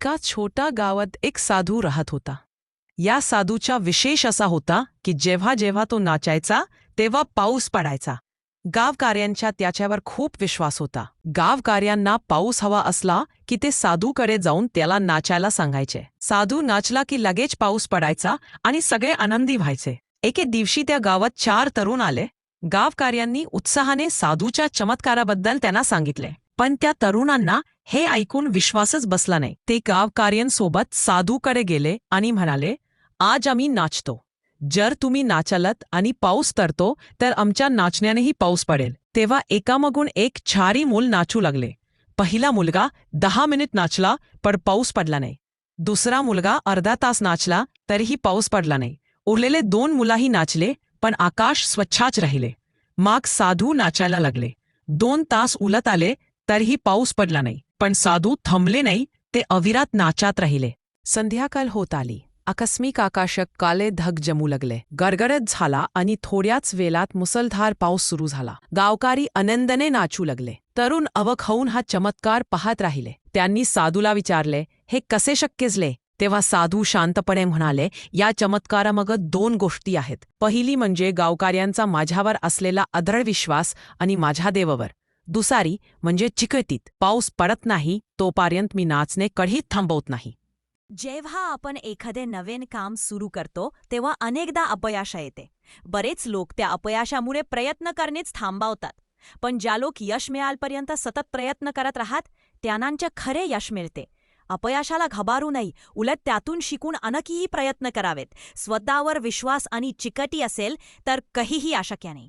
एका छोट्या गावात एक साधू राहत होता. या साधूचा विशेष असा होता की जेव्हा जेव्हा तो नाचायचा तेव्हा पाऊस पडायचा. गावकऱ्यांचा त्याच्यावर खूप विश्वास होता. गावकऱ्यांना पाऊस हवा असला की ते साधूकडे जाऊन त्याला नाचायला सांगायचे. साधू नाचला की लगेच पाऊस पडायचा आणि सगळे आनंदी व्हायचे. एके दिवशी त्या गावात 4 तरुण आले. गावकऱ्यांनी उत्साहाने साधूच्या चमत्काराबद्दल त्यांना सांगितले, पण त्या तरुणांना हे ऐकून विश्वासच बसला नाही. ते गावकऱ्यांसोबत साधूकडे गेले आणि म्हणाले, आज आम्ही नाचतो. जर तुम्ही नाचालत आणि पाऊस तरतो तर आमच्या नाचण्यानेही पाऊस पडेल. तेव्हा एकामागून एक 4 मूल नाचू लागले. पहिला मुलगा 10 मिनिट नाचला पण पाऊस पडला नाही. दुसरा मुलगा अर्धा तास नाचला तरीही पाऊस पडला नाही. उरलेले 2 मुलाही नाचले पण आकाश स्वच्छच राहिले. मग साधू नाचायला लागले. 2 तास उलट आले तरीही पाऊस पडला नाही. पण साधू थांबले नाही, ते अविरत नाचत राहिले. संध्याकाळ होत आली. आकस्मिक आकाशात काले ढग जमू लागले. गडगडत झाला आणि थोड्याच वेळात मुसळधार पाऊस सुरू झाला. गावकरी आनंदाने नाचू लागले. तरुण अवाक होऊन हा चमत्कार पाहत राहिले. त्यांनी साधूला विचारले, हे कसे शक्य झाले? तेव्हा साधू शांतपणे म्हणाले, या चमत्कारामागे 2 गोष्टी आहेत. पहिली म्हणजे गावकऱ्यांचा माझ्यावर असलेला अढळ विश्वास आणि माझ्या देवावर. दुसरी म्हणजे चिकटीत पाऊस पडत नाही तोपर्यंत मी नाचणे कधीच थांबवत नाही. जेव्हा आपण एखादे नवीन काम सुरू करतो तेव्हा अनेकदा अपयश येते. बरेच लोक त्या अपयशामुळे प्रयत्न करणेच थांबवतात. पण ज्या लोक यश मिळालपर्यंत सतत प्रयत्न करत राहतात त्यांनाच खरे यश मिळते. अपयशाला घाबरू नये, उलट त्यातून शिकून आणखीही प्रयत्न करावेत. स्वतःवर विश्वास आणि चिकटी असेल तर काहीही अशक्य नाही.